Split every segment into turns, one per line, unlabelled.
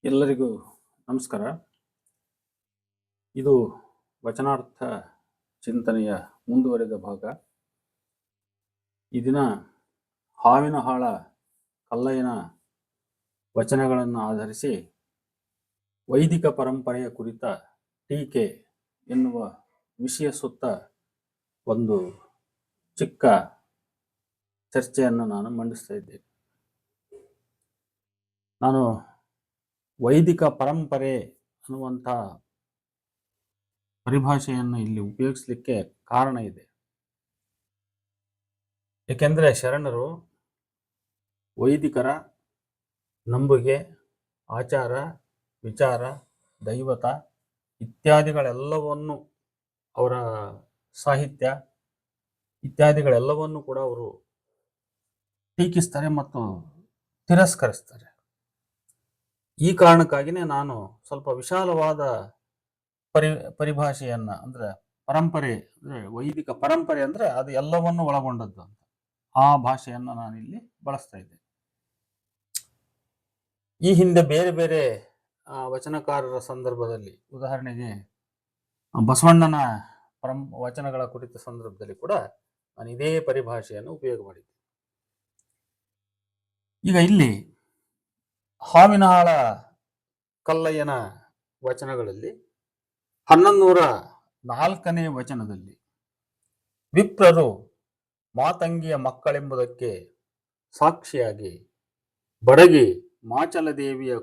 ಎಲ್ಲರಿಗೂ ನಮಸ್ಕಾರ. ಇದು ವಚನಾರ್ಥ ಚಿಂತನೆಯ ಮುಂದುವರೆದ ಭಾಗ. ಈ ದಿನ ಹಾವಿನಹಾಳ ಕಲ್ಲಯ್ಯನ ವಚನಗಳನ್ನು ಆಧರಿಸಿ ವೈದಿಕ ಪರಂಪರೆಯ ಕುರಿತ ಟೀಕೆ ಎನ್ನುವ ವಿಷಯ ಸುತ್ತ ಒಂದು ಚಿಕ್ಕ ಚರ್ಚೆಯನ್ನು ನಾನು ಮಂಡಿಸ್ತಾ ಇದ್ದೇನೆ. ನಾನು ವೈದಿಕ ಪರಂಪರೆ ಅನ್ನುವಂಥ ಪರಿಭಾಷೆಯನ್ನು ಇಲ್ಲಿ ಉಪಯೋಗಿಸಲಿಕ್ಕೆ ಕಾರಣ ಇದೆ. ಏಕೆಂದರೆ ಶರಣರು ವೈದಿಕರ ನಂಬುಗೆ, ಆಚಾರ, ವಿಚಾರ, ದೈವತ ಇತ್ಯಾದಿಗಳೆಲ್ಲವನ್ನು, ಅವರ ಸಾಹಿತ್ಯ ಇತ್ಯಾದಿಗಳೆಲ್ಲವನ್ನು ಕೂಡ ಅವರು ಟೀಕಿಸ್ತಾರೆ ಮತ್ತು ತಿರಸ್ಕರಿಸ್ತಾರೆ. ಈ ಕಾರಣಕ್ಕಾಗಿಯೇ ನಾನು ಸ್ವಲ್ಪ ವಿಶಾಲವಾದ ಪರಿಭಾಷೆಯನ್ನ, ಅಂದ್ರೆ ಪರಂಪರೆ, ಅಂದ್ರೆ ವೈದಿಕ ಪರಂಪರೆ ಅಂದ್ರೆ ಅದು ಎಲ್ಲವನ್ನು ಒಳಗೊಂಡದ್ದು ಅಂತ, ಆ ಭಾಷೆಯನ್ನು ನಾನಿಲ್ಲಿ ಬಳಸ್ತಾ ಇದ್ದೆ. ಈ ಹಿಂದೆ ಬೇರೆ ಬೇರೆ ವಚನಕಾರರ ಸಂದರ್ಭದಲ್ಲಿ, ಉದಾಹರಣೆಗೆ ಬಸವಣ್ಣನ ವಚನಗಳ ಕುರಿತ ಸಂದರ್ಭದಲ್ಲಿ ಕೂಡ ನಾನು ಇದೇ ಪರಿಭಾಷೆಯನ್ನು ಉಪಯೋಗ ಮಾಡಿದ್ದೆ. ಈಗ ಇಲ್ಲಿ ಹಾವಿನಹಾಳ ಕಲ್ಲಯ್ಯನ ವಚನಗಳಲ್ಲಿ 1104ನೇ ವಚನದಲ್ಲಿ ವಿಪ್ರರು ಮಾತಂಗಿಯ ಮಕ್ಕಳೆಂಬುದಕ್ಕೆ ಸಾಕ್ಷಿಯಾಗಿ ಬಡಗಿ ಮಾಚಲದೇವಿಯ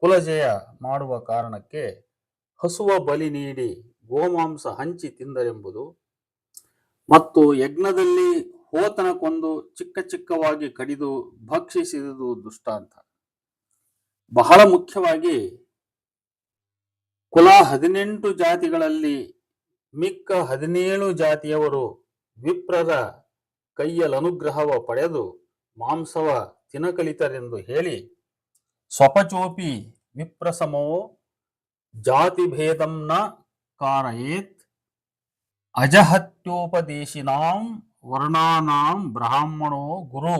ಕುಲಜಯ ಮಾಡುವ ಕಾರಣಕ್ಕೆ ಹಸುವ ಬಲಿ ನೀಡಿ ಗೋಮಾಂಸ ಹಂಚಿ ತಿಂದರೆಂಬುದು ಮತ್ತು ಯಜ್ಞದಲ್ಲಿ ಹೋತನ ಕೊಂದು ಚಿಕ್ಕ ಚಿಕ್ಕವಾಗಿ ಕಡಿದು ಭಕ್ಷಿಸಿದುದು ದೃಷ್ಟಾಂತ. ಬಹಳ ಮುಖ್ಯವಾಗಿ ಕುಲ 18 ಜಾತಿಗಳಲ್ಲಿ ಮಿಕ್ಕ 17 ಜಾತಿಯವರು ವಿಪ್ರರ ಕೈಯಲನುಗ್ರಹವ ಪಡೆದು ಮಾಂಸವ ತಿನಕಲಿತರೆಂದು ಹೇಳಿ, ಸ್ವಪಚೋಪಿ ವಿಪ್ರಸಮೋ ಜಾತಿ ಭೇದಂನ ಕಾರಯೇತ್ ಅಜಹತ್ಯೋಪದೇಶಿನಾಂ ವರ್ಣಾನಾಂ ಬ್ರಾಹ್ಮಣೋ ಗುರು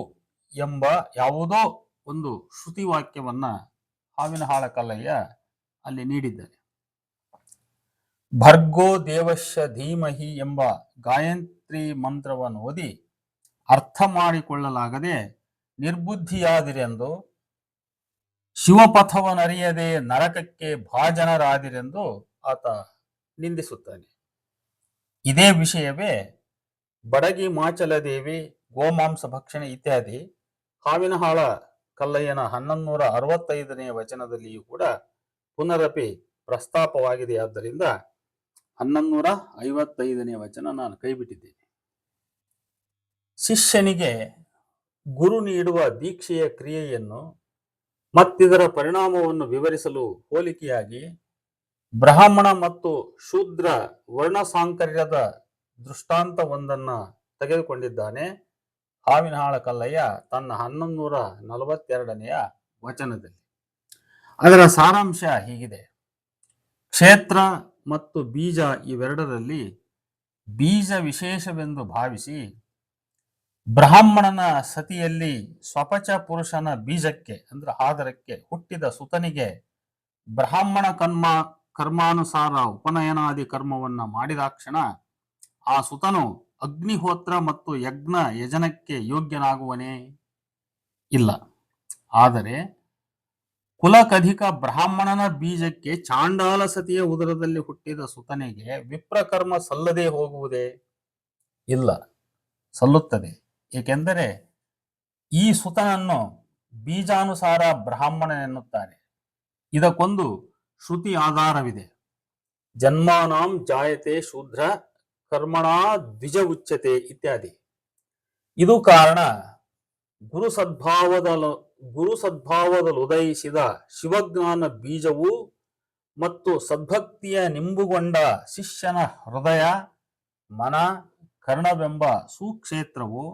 ಎಂಬ ಯಾವುದೋ ಒಂದು ಶ್ರುತಿ ವಾಕ್ಯವನ್ನ ಹಾವಿನಹಾಳ ಕಲ್ಲಯ್ಯ ಅಲ್ಲಿ ನೀಡಿದ್ದಾರೆ. ಭರ್ಗೋ ದೇವಶ್ಯ ಧೀಮಹಿ ಎಂಬ ಗಾಯತ್ರಿ ಮಂತ್ರವನ್ನು ಓದಿ ಅರ್ಥ ಮಾಡಿಕೊಳ್ಳಲಾಗದೆ ನಿರ್ಬುದ್ಧಿಯಾದಿರೆಂದು, ಶಿವಪಥವನರಿಯದೆ ನರಕಕ್ಕೆ ಭಾಜನರಾದಿರೆಂದು ಆತ ನಿಂದಿಸುತ್ತಾನೆ. ಇದೇ ವಿಷಯವೇ ಬಡಗಿ ಮಾಚಲದೇವಿ, ಗೋಮಾಂಸ ಭಕ್ಷಣೆ ಇತ್ಯಾದಿ ಹಾವಿನಹಾಳ ಕಲ್ಲಯ್ಯನ 1165ನೇ ವಚನದಲ್ಲಿಯೂ ಕೂಡ ಪುನರಪಿ ಪ್ರಸ್ತಾಪವಾಗಿದೆ. ಆದ್ದರಿಂದ 1155ನೇ ವಚನ ನಾನು ಕೈಬಿಟ್ಟಿದ್ದೇನೆ. ಶಿಷ್ಯನಿಗೆ ಗುರು ನೀಡುವ ದೀಕ್ಷೆಯ ಕ್ರಿಯೆಯನ್ನು ಮತ್ತಿದರ ಪರಿಣಾಮವನ್ನು ವಿವರಿಸಲು ಹೋಲಿಕೆಯಾಗಿ ಬ್ರಾಹ್ಮಣ ಮತ್ತು ಶೂದ್ರ ವರ್ಣ ಸಾಂಕರ್ಯದ ದೃಷ್ಟಾಂತವೊಂದನ್ನ ತೆಗೆದುಕೊಂಡಿದ್ದಾನೆ ಹಾವಿನಹಾಳ ಕಲ್ಲಯ್ಯ ತನ್ನ 1142ನೆಯ ವಚನದಲ್ಲಿ. ಅದರ ಸಾರಾಂಶ ಹೀಗಿದೆ: ಕ್ಷೇತ್ರ ಮತ್ತು ಬೀಜ ಇವೆರಡರಲ್ಲಿ ಬೀಜ ವಿಶೇಷವೆಂದು ಭಾವಿಸಿ ಬ್ರಾಹ್ಮಣನ ಸತಿಯಲ್ಲಿ ಸ್ವಪಚ ಪುರುಷನ ಬೀಜಕ್ಕೆ ಅಂದ್ರೆ ಆಧಾರಕ್ಕೆ ಹುಟ್ಟಿದ ಸುತನಿಗೆ ಬ್ರಾಹ್ಮಣ ಕರ್ಮಾನುಸಾರ ಉಪನಯನಾದಿ ಕರ್ಮವನ್ನ ಮಾಡಿದಾಕ್ಷಣ ಆ ಸುತನು ಅಗ್ನಿಹೋತ್ರ ಮತ್ತು ಯಜ್ಞ ಯಜನಕ್ಕೆ ಯೋಗ್ಯನಾಗುವನೇ? ಇಲ್ಲ. ಆದರೆ ಕುಲಕಧಿಕ ಬ್ರಾಹ್ಮಣನ ಬೀಜಕ್ಕೆ ಚಾಂಡಾಲ ಸತಿಯ ಉದರದಲ್ಲಿ ಹುಟ್ಟಿದ ಸುತನಿಗೆ ವಿಪ್ರಕರ್ಮ ಸಲ್ಲದೆ ಹೋಗುವುದೇ? ಇಲ್ಲ, ಸಲ್ಲುತ್ತದೆ. ಏಕೆಂದರೆ ಈ ಸುತನನ್ನು ಬೀಜಾನುಸಾರ ಬ್ರಾಹ್ಮಣನೆನ್ನುತ್ತಾರೆ. ಇದಕ್ಕೊಂದು ಶ್ರುತಿ ಆಧಾರವಿದೆ: ಜನ್ಮಾನಾಂ ಜಾಯತೆ ಶೂದ್ರ ಕರ್ಮಣಾ ದ್ವಿಜ ಉಚ್ಯತೆ ಇತ್ಯಾದಿ. ಇದು ಕಾರಣ ಗುರು ಸದ್ಭಾವದಲ್ಲುದಯಿಸಿದ ಶಿವಜ್ಞಾನ ಬೀಜವು ಮತ್ತು ಸದ್ಭಕ್ತಿಯ ನಿಂಬುಗೊಂಡ ಶಿಷ್ಯನ ಹೃದಯ, ಮನ, ಕರ್ಣವೆಂಬ ಸುಕ್ಷೇತ್ರವು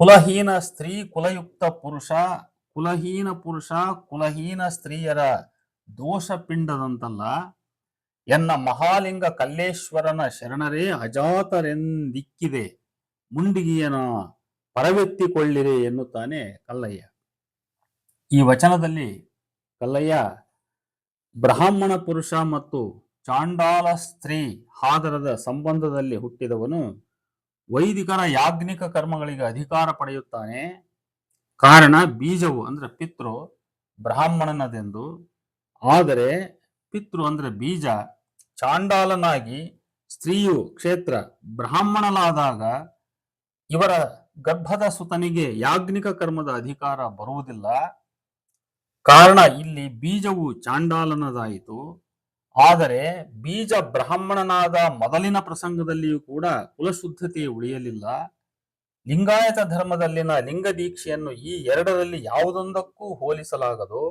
ಕುಲಹೀನ ಸ್ತ್ರೀ, ಕುಲಯುಕ್ತ ಪುರುಷ, ಕುಲಹೀನ ಪುರುಷ, ಕುಲಹೀನ ಸ್ತ್ರೀಯರ ದೋಷಪಿಂಡದಂತಲ್ಲ. ಎನ್ನ ಮಹಾಲಿಂಗ ಕಲ್ಲೇಶ್ವರನ ಶರಣರೇ ಅಜಾತರೆಂದಿಕ್ಕಿದೆ, ಮುಂಡಿಗೆಯನ ಪರವೆತ್ತಿಕೊಳ್ಳಿರೆ ಎನ್ನುತ್ತಾನೆ ಕಲ್ಲಯ್ಯ. ಈ ವಚನದಲ್ಲಿ ಕಲ್ಲಯ್ಯ, ಬ್ರಾಹ್ಮಣ ಪುರುಷ ಮತ್ತು ಚಾಂಡಾಲ ಸ್ತ್ರೀ ಹಾದರದ ಸಂಬಂಧದಲ್ಲಿ ಹುಟ್ಟಿದವನು ವೈದಿಕರ ಯಾಜ್ಞಿಕ ಕರ್ಮಗಳಿಗೆ ಅಧಿಕಾರ ಪಡೆಯುತ್ತಾನೆ. ಕಾರಣ ಬೀಜವು ಅಂದ್ರೆ ಪಿತೃ ಬ್ರಾಹ್ಮಣನದೆಂದು. ಆದರೆ ಪಿತೃ ಅಂದ್ರೆ ಬೀಜ ಚಾಂಡಾಲನಾಗಿ ಸ್ತ್ರೀಯು ಕ್ಷೇತ್ರ ಬ್ರಾಹ್ಮಣಲಾದಾಗ ಇವರ ಗರ್ಭದ ಸುತನಿಗೆ ಯಾಜ್ಞಿಕ ಕರ್ಮದ ಅಧಿಕಾರ ಬರುವುದಿಲ್ಲ. ಕಾರಣ ಇಲ್ಲಿ ಬೀಜವು ಚಾಂಡಾಲನದಾಯಿತು. ಆದರೆ ಬೀಜ ಬ್ರಾಹ್ಮಣನಾದ ಮೊದಲಿನ ಪ್ರಸಂಗದಲ್ಲಿಯೂ ಕೂಡ ಕುಲಶುದ್ಧತೆ ಉಳಿಯಲಿಲ್ಲ. ಲಿಂಗಾಯತ ಧರ್ಮದಲ್ಲಿನ ಲಿಂಗ ದೀಕ್ಷೆಯನ್ನು ಈ ಎರಡರಲ್ಲಿ ಯಾವುದೊಂದಕ್ಕೂ ಹೋಲಿಸಲಾಗದು.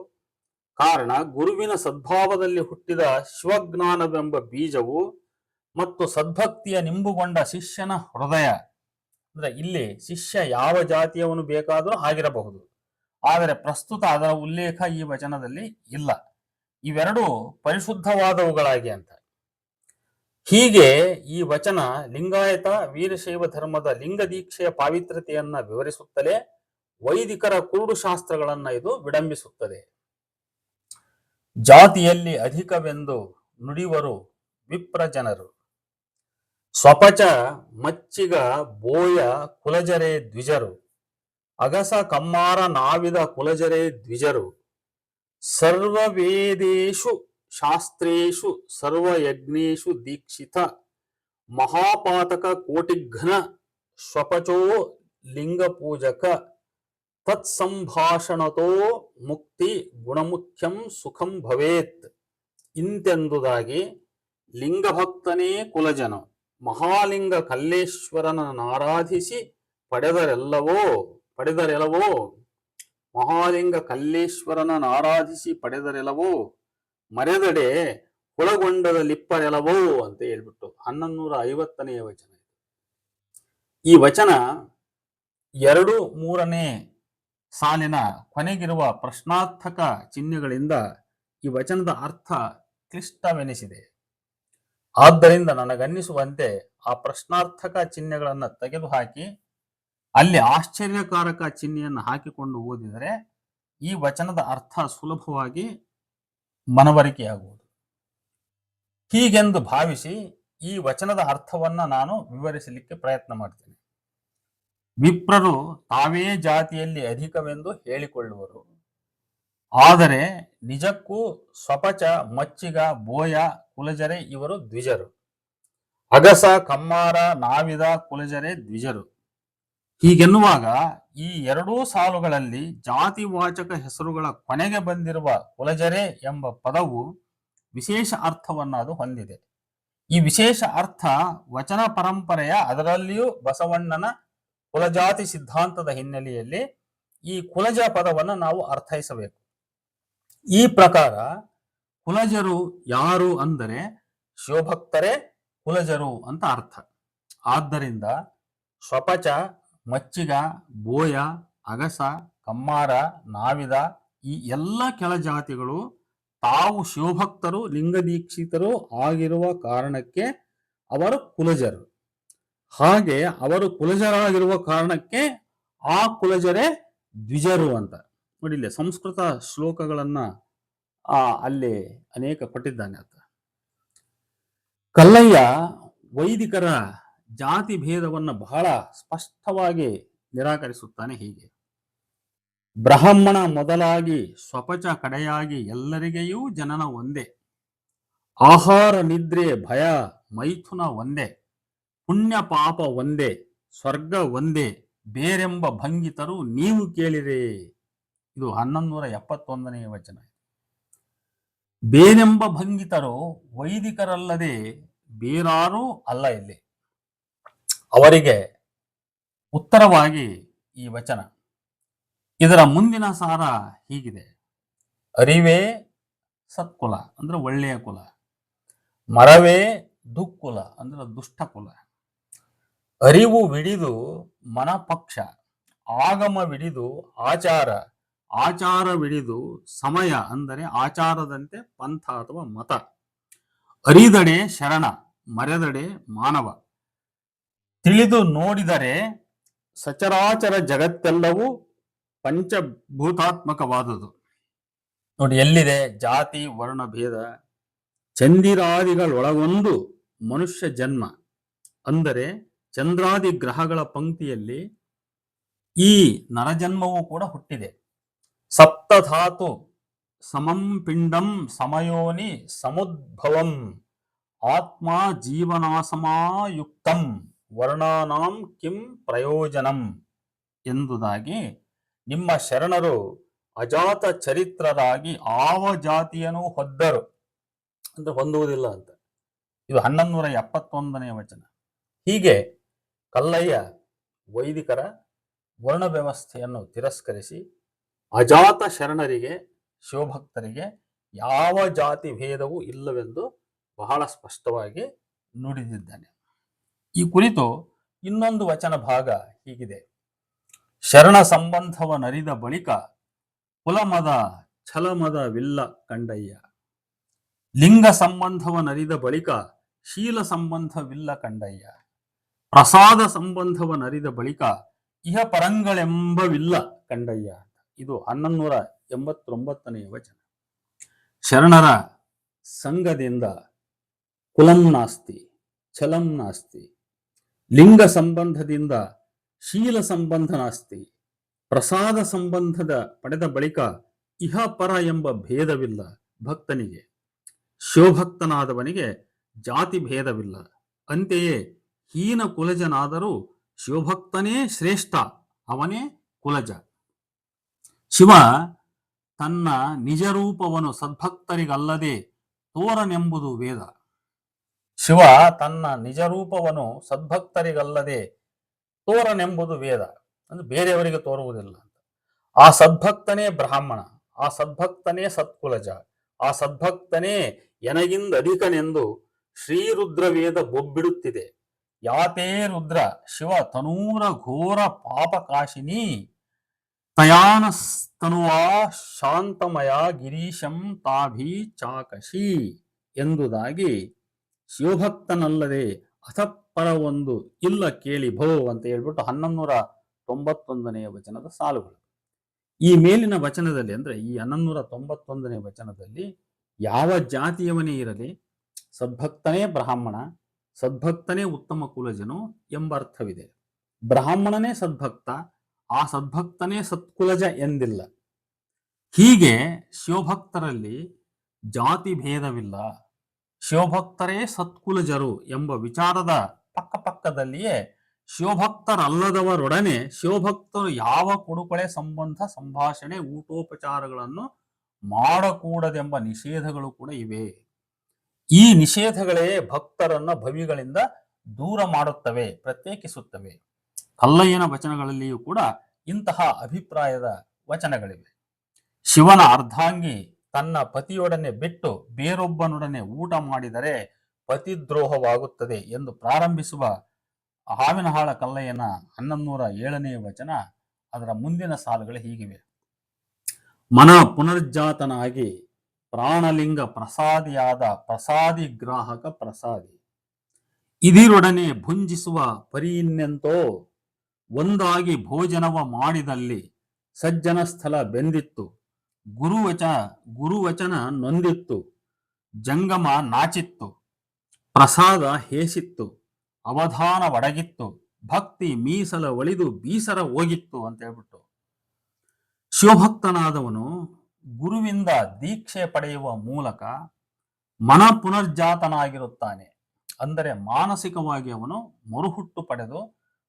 ಕಾರಣ ಗುರುವಿನ ಸದ್ಭಾವದಲ್ಲಿ ಹುಟ್ಟಿದ ಶಿವಜ್ಞಾನವೆಂಬ ಬೀಜವು ಮತ್ತು ಸದ್ಭಕ್ತಿಯ ನಿಂಬುಗೊಂಡ ಶಿಷ್ಯನ ಹೃದಯ, ಅಂದ್ರೆ ಇಲ್ಲಿ ಶಿಷ್ಯ ಯಾವ ಜಾತಿಯವನು ಬೇಕಾದರೂ ಆಗಿರಬಹುದು, ಆದರೆ ಪ್ರಸ್ತುತ ಅದರ ಉಲ್ಲೇಖ ಈ ವಚನದಲ್ಲಿ ಇಲ್ಲ. ಇವೆರಡು ಪರಿಶುದ್ಧವಾದವುಗಳಾಗಿ ಅಂತ. ಹೀಗೆ ಈ ವಚನ ಲಿಂಗಾಯತ ವೀರಶೈವ ಧರ್ಮದ ಲಿಂಗ ದೀಕ್ಷೆಯ ಪಾವಿತ್ರ್ಯತೆಯನ್ನ ವಿವರಿಸುತ್ತಲೇ ವೈದಿಕರ ಕುರುಡು ಶಾಸ್ತ್ರಗಳನ್ನ ಇದು ವಿಡಂಬಿಸುತ್ತದೆ. ಜಾತಿಯಲ್ಲಿ ಅಧಿಕವೆಂದು ನುಡಿವರು ವಿಪ್ರ ಜನರು. ಸ್ವಪಚ ಮಚ್ಚಿಗ ಬೋಯ ಕುಲಜರೆ ದ್ವಿಜರು. ಅಗಸ ಕಮ್ಮಾರ ನಾವಿದ ಕುಲಜರೆ ದ್ವಿಜರು. ಸರ್ವವೇದೇಶು ಶಾಸ್ತ್ರೇಶು ಸರ್ವಯಜ್ಞೇಶು ದೀಕ್ಷಿತ ಮಹಾಪಾತಕ ಕೋಟಿಘ್ನ ಸ್ವಪಚೋ ಲಿಂಗ ಪೂಜಕ ತತ್ಸಂಭಾಷಣತೋ ಮುಕ್ತಿ ಗುಣಮುಖ್ಯಂ ಸುಖಂ ಭವೇತ್ ಇಂತೆಂದುದಾಗಿ ಲಿಂಗಭಕ್ತನೇ ಕುಲಜನ ಮಹಾಲಿಂಗ ಕಲ್ಲೇಶ್ವರನಾರಾಧಿಸಿ ಪಡೆದರೆಲ್ಲವೋ ಮಹಾಲಿಂಗ ಕಲ್ಲೇಶ್ವರನಾರಾಧಿಸಿ ಪಡೆದರೆಲ್ಲವೋ ಮರೆದಡೆ ಒಳಗೊಂಡದ ಲಿಪ್ಪರೆಲ್ಲವೋ ಅಂತ ಹೇಳ್ಬಿಟ್ಟು 1150ನೇ ವಚನ. ಈ ವಚನ 2-3ನೇ ಸಾಲಿನ ಕೊನೆಗಿರುವ ಪ್ರಶ್ನಾರ್ಥಕ ಚಿಹ್ನೆಗಳಿಂದ ಈ ವಚನದ ಅರ್ಥ ಕ್ಲಿಷ್ಟವೆನಿಸಿದೆ. ಆದ್ದರಿಂದ ನನಗನ್ನಿಸುವಂತೆ ಆ ಪ್ರಶ್ನಾರ್ಥಕ ಚಿಹ್ನೆಗಳನ್ನು ತೆಗೆದುಹಾಕಿ ಅಲ್ಲಿ ಆಶ್ಚರ್ಯಕಾರಕ ಚಿಹ್ನೆಯನ್ನು ಹಾಕಿಕೊಂಡು ಓದಿದರೆ ಈ ವಚನದ ಅರ್ಥ ಸುಲಭವಾಗಿ ಮನವರಿಕೆಯಾಗುವುದು. ಹೀಗೆಂದು ಭಾವಿಸಿ ಈ ವಚನದ ಅರ್ಥವನ್ನ ನಾನು ವಿವರಿಸಲಿಕ್ಕೆ ಪ್ರಯತ್ನ ಮಾಡ್ತೇನೆ. ವಿಪ್ರರು ತಾವೇ ಜಾತಿಯಲ್ಲಿ ಅಧಿಕವೆಂದು ಹೇಳಿಕೊಳ್ಳುವರು. ಆದರೆ ನಿಜಕ್ಕೂ ಸ್ವಪಚ ಮಚ್ಚಿಗ ಬೋಯ ಕುಲಜರೆ ಇವರು ದ್ವಿಜರು. ಅಗಸ ಕಮ್ಮಾರ ನಾವಿದ ಕುಲಜರೆ ದ್ವಿಜರು. ಹೀಗೆನ್ನುವಾಗ ಈ ಎರಡೂ ಸಾಲುಗಳಲ್ಲಿ ಜಾತಿವಾಚಕ ಹೆಸರುಗಳ ಕೊನೆಗೆ ಬಂದಿರುವ ಕುಲಜರೆ ಎಂಬ ಪದವು ವಿಶೇಷ ಅರ್ಥವನ್ನು ಅದು ಹೊಂದಿದೆ. ಈ ವಿಶೇಷ ಅರ್ಥ ವಚನ ಪರಂಪರೆಯ, ಅದರಲ್ಲಿಯೂ ಬಸವಣ್ಣನ ಕುಲಜಾತಿ ಸಿದ್ಧಾಂತದ ಹಿನ್ನೆಲೆಯಲ್ಲಿ ಈ ಕುಲಜ ಪದವನ್ನು ನಾವು ಅರ್ಥೈಸಬೇಕು. ಈ ಪ್ರಕಾರ ಕುಲಜರು ಯಾರು ಅಂದರೆ ಶಿವಭಕ್ತರೇ ಕುಲಜರು ಅಂತ ಅರ್ಥ. ಆದ್ದರಿಂದ ಸ್ವಪಚ ಮಚ್ಚಿಗ ಬೋಯ ಅಗಸ ಕಮ್ಮಾರ ನಾವಿದ ಈ ಎಲ್ಲ ಕೆಳಜಾತಿಗಳು ತಾವು ಶಿವಭಕ್ತರು ಲಿಂಗದೀಕ್ಷಿತರು ಆಗಿರುವ ಕಾರಣಕ್ಕೆ ಅವರು ಕುಲಜರು. ಹಾಗೆ ಅವರು ಕುಲಜರಾಗಿರುವ ಕಾರಣಕ್ಕೆ ಆ ಕುಲಜರೇ ದ್ವಿಜರು ಅಂತ. ನೋಡಿ, ಇಲ್ಲಿ ಸಂಸ್ಕೃತ ಶ್ಲೋಕಗಳನ್ನ ಅಲ್ಲಿ ಅನೇಕ ಕೊಟ್ಟಿದ್ದಾನೆ ಆತ. ಕಲ್ಲಯ್ಯ ವೈದಿಕರ ಜಾತಿ ಭೇದವನ್ನು ಬಹಳ ಸ್ಪಷ್ಟವಾಗಿ ನಿರಾಕರಿಸುತ್ತಾನೆ. ಹೀಗೆ ಬ್ರಾಹ್ಮಣ ಮೊದಲಾಗಿ ಸ್ವಪಚ ಕಡೆಯಾಗಿ ಎಲ್ಲರಿಗೆಯೂ ಜನನ ಒಂದೇ. ಆಹಾರ ನಿದ್ರೆ ಭಯ ಮೈಥುನ ಒಂದೇ. ಪುಣ್ಯ ಪಾಪ ಒಂದೇ. ಸ್ವರ್ಗ ಒಂದೇ. ಬೇರೆಂಬ ಭಂಗಿತರು ನೀವು ಕೇಳಿರೆ. ಇದು 1171ನೇ ವಚನ. ಬೇರೆಂಬ ಭಂಗಿತರು ವೈದಿಕರಲ್ಲದೆ ಬೇರಾರೂ ಅಲ್ಲ. ಇಲ್ಲಿ ಅವರಿಗೆ ಉತ್ತರವಾಗಿ ಈ ವಚನ, ಇದರ ಮುಂದಿನ ಸಾರ ಹೀಗಿದೆ: ಅರಿವೇ ಸತ್ಕುಲ ಅಂದ್ರೆ ಒಳ್ಳೆಯ ಕುಲ, ಮರವೇ ದುಕ್ಕುಲ ಅಂದ್ರೆ ದುಷ್ಟ ಕುಲ, ಅರಿವು ವಿಡಿದು ಮನಪಕ್ಷ, ಆಗಮವಿಡಿದು ಆಚಾರ, ಆಚಾರವಿಡಿದು ಸಮಯ ಅಂದರೆ ಆಚಾರದಂತೆ ಪಂಥ ಅಥವಾ ಮತ, ಅರಿದಡೆ ಶರಣ, ಮರೆದಡೆ ಮಾನವ, ತಿಳಿದು ನೋಡಿದರೆ ಸಚರಾಚರ ಜಗತ್ತೆಲ್ಲವೂ ಪಂಚಭೂತಾತ್ಮಕವಾದುದು. ನೋಡಿ ಎಲ್ಲಿದೆ ಜಾತಿ ವರ್ಣ ಭೇದ, ಚಂದಿರಾದಿಗಳೊಳಗೊಂದು ಮನುಷ್ಯ ಜನ್ಮ, ಅಂದರೆ ಚಂದ್ರಾದಿ ಗ್ರಹಗಳ ಪಂಕ್ತಿಯಲ್ಲಿ ಈ ನರಜನ್ಮವೂ ಕೂಡ ಹುಟ್ಟಿದೆ. ಸಪ್ತಧಾತು ಸಮಂ ಪಿಂಡಂ ಸಮಯೋನಿ ಸಮುದ್ಭವಂ ಆತ್ಮ ಜೀವನಾಸಮಾಯುಕ್ತಂ ವರ್ಣಾನಾಂ ಕಿಂ ಪ್ರಯೋಜನಂ ಎಂಬುದಾಗಿ ನಿಮ್ಮ ಶರಣರು ಅಜಾತ ಚರಿತ್ರರಾಗಿ ಆವ ಜಾತಿಯನ್ನು ಹೊದ್ದರು ಅಂದ್ರೆ ಹೊಂದುವುದಿಲ್ಲ ಅಂತ. ಇದು 1171ನೇ ವಚನ. ಹೀಗೆ ಕಲ್ಲಯ್ಯ ವೈದಿಕರ ವರ್ಣ ವ್ಯವಸ್ಥೆಯನ್ನು ತಿರಸ್ಕರಿಸಿ ಅಜಾತ ಶರಣರಿಗೆ ಶಿವಭಕ್ತರಿಗೆ ಯಾವ ಜಾತಿ ಭೇದವೂ ಇಲ್ಲವೆಂದು ಬಹಳ ಸ್ಪಷ್ಟವಾಗಿ ನುಡಿದಿದ್ದಾನೆ. ಈ ಕುರಿತು ಇನ್ನೊಂದು ವಚನ ಭಾಗ ಹೀಗಿದೆ: ಶರಣ ಸಂಬಂಧವನರಿದ ಬಳಿಕ ಕುಲಮದ ಛಲಮದವಿಲ್ಲ ಕಂಡಯ್ಯ, ಲಿಂಗ ಸಂಬಂಧವನರಿದ ಬಳಿಕ ಶೀಲ ಸಂಬಂಧವಿಲ್ಲ ಕಂಡಯ್ಯ, ಪ್ರಸಾದ ಸಂಬಂಧವನರಿದ ಬಳಿಕ ಇಹ ಪರಂಗಳೆಂಬವಿಲ್ಲ ಕಂಡಯ್ಯ. ಇದು 1189ನೇ ವಚನ. ಶರಣರ ಸಂಘದಿಂದ ಕುಲಂ ನಾಸ್ತಿ, ಛಲಂ ನಾಸ್ತಿ, ಲಿಂಗ ಸಂಬಂಧದಿಂದ ಶೀಲ ಸಂಬಂಧ ನಾಸ್ತಿ, ಪ್ರಸಾದ ಸಂಬಂಧದ ಪಡೆದ ಬಳಿಕ ಇಹ ಪರ ಎಂಬ ಭೇದವಿಲ್ಲ ಭಕ್ತನಿಗೆ. ಶಿವಭಕ್ತನಾದವನಿಗೆ ಜಾತಿ ಭೇದವಿಲ್ಲ. ಅಂತೆಯೇ ಹೀನ ಕುಲಜನಾದರೂ ಶಿವಭಕ್ತನೇ ಶ್ರೇಷ್ಠ, ಅವನೇ ಕುಲಜ. ಶಿವ ತನ್ನ ನಿಜ ರೂಪವನ್ನು ಸದ್ಭಕ್ತರಿಗಲ್ಲದೆ ತೋರನೆಂಬುದು ವೇದ. ಶಿವ ತನ್ನ ನಿಜ ರೂಪವನ್ನು ಸದ್ಭಕ್ತರಿಗಲ್ಲದೆ ತೋರನೆಂಬುದು ವೇದ, ಅಂದ್ರೆ ಬೇರೆಯವರಿಗೆ ತೋರುವುದಿಲ್ಲ. ಆ ಸದ್ಭಕ್ತನೇ ಬ್ರಾಹ್ಮಣ, ಆ ಸದ್ಭಕ್ತನೇ ಸತ್ಕುಲಜ, ಆ ಸದ್ಭಕ್ತನೇ ಎನಗಿಂದ ಅಧಿಕನೆಂದು ಶ್ರೀರುದ್ರ ವೇದ ಬೊಬ್ಬಿಡುತ್ತಿದೆ. ಯಾತೇ ರುದ್ರ ಶಿವ ತನೂರ ಘೋರ ಪಾಪಕಾಶಿನಿ ತಯಾನಸ್ತನುವಾ ಶಾಂತಮಯ ಗಿರೀಶಂ ತಾಭಿ ಚಾಕಶಿ ಎಂಬುದಾಗಿ ಶಿವಭಕ್ತನಲ್ಲದೆ ಅಥಪ್ಪರ ಒಂದು ಇಲ್ಲ ಕೇಳಿ ಭೋ ಅಂತ ಹೇಳ್ಬಿಟ್ಟು 1191ನೇ ವಚನದ ಸಾಲುಗಳು. ಈ ಮೇಲಿನ ವಚನದಲ್ಲಿ ಅಂದ್ರೆ ಈ 1191ನೇ ವಚನದಲ್ಲಿ ಯಾವ ಜಾತಿಯವನೇ ಇರಲಿ ಸದ್ಭಕ್ತನೇ ಬ್ರಾಹ್ಮಣ, ಸದ್ಭಕ್ತನೇ ಉತ್ತಮ ಕುಲಜನು ಎಂಬ ಅರ್ಥವಿದೆ. ಬ್ರಾಹ್ಮಣನೇ ಸದ್ಭಕ್ತ, ಆ ಸದ್ಭಕ್ತನೇ ಸತ್ಕುಲಜ ಎಂದಿಲ್ಲ. ಹೀಗೆ ಶಿವಭಕ್ತರಲ್ಲಿ ಜಾತಿ ಭೇದವಿಲ್ಲ, ಶಿವಭಕ್ತರೇ ಸತ್ಕುಲಜರು ಎಂಬ ವಿಚಾರದ ಪಕ್ಕದಲ್ಲಿಯೇ ಶಿವಭಕ್ತರಲ್ಲದವರೊಡನೆ ಶಿವಭಕ್ತರು ಯಾವ ಕೊಡುಕೊಳೆ ಸಂಬಂಧ ಸಂಭಾಷಣೆ ಊಟೋಪಚಾರಗಳನ್ನು ಮಾಡಕೂಡದೆಂಬ ನಿಷೇಧಗಳು ಕೂಡ ಇವೆ. ಈ ನಿಷೇಧಗಳೇ ಭಕ್ತರನ್ನ ಭವಿಗಳಿಂದ ದೂರ ಮಾಡುತ್ತವೆ, ಪ್ರತ್ಯೇಕಿಸುತ್ತವೆ. ಕಲ್ಲಯ್ಯನ ವಚನಗಳಲ್ಲಿಯೂ ಕೂಡ ಇಂತಹ ಅಭಿಪ್ರಾಯದ ವಚನಗಳಿವೆ. ಶಿವನ ಅರ್ಧಾಂಗಿ ತನ್ನ ಪತಿಯೊಡನೆ ಬಿಟ್ಟು ಬೇರೊಬ್ಬನೊಡನೆ ಊಟ ಮಾಡಿದರೆ ಪತಿದ್ರೋಹವಾಗುತ್ತದೆ ಎಂದು ಪ್ರಾರಂಭಿಸುವ ಹಾವಿನಹಾಳ ಕಲ್ಲಯ್ಯನ 1107ನೇ ವಚನ, ಅದರ ಮುಂದಿನ ಸಾಲುಗಳು ಹೀಗಿವೆ: ಮನ ಪುನರ್ಜಾತನಾಗಿ ಪ್ರಾಣಲಿಂಗ ಪ್ರಸಾದಿಯಾದ ಪ್ರಸಾದಿ ಗ್ರಾಹಕ ಪ್ರಸಾದಿ, ಇದಿರೊಡನೆ ಭುಂಜಿಸುವ ಪರಿಯಿನ್ನೆಂತೋ ಒಂದಾಗಿ ಭೋಜನವ ಮಾಡಿದಲ್ಲಿ ಸಜ್ಜನ ಸ್ಥಳ ಬೆಂದಿತ್ತು, ಗುರುವಚನ ನೊಂದಿತ್ತು, ಜಂಗಮ ನಾಚಿತ್ತು, ಪ್ರಸಾದ ಹೇಸಿತ್ತು, ಅವಧಾನ ಒಡಗಿತ್ತು, ಭಕ್ತಿ ಮೀಸಲ ಒಳಿದು ಬೀಸರ ಹೋಗಿತ್ತು ಅಂತ ಹೇಳ್ಬಿಟ್ಟು ಶಿವಭಕ್ತನಾದವನು ಗುರುವಿಂದ ದೀಕ್ಷೆ ಪಡೆಯುವ ಮೂಲಕ ಮನ ಪುನರ್ಜಾತನಾಗಿರುತ್ತಾನೆ. ಅಂದರೆ ಮಾನಸಿಕವಾಗಿ ಅವನು ಮರುಹುಟ್ಟು ಪಡೆದು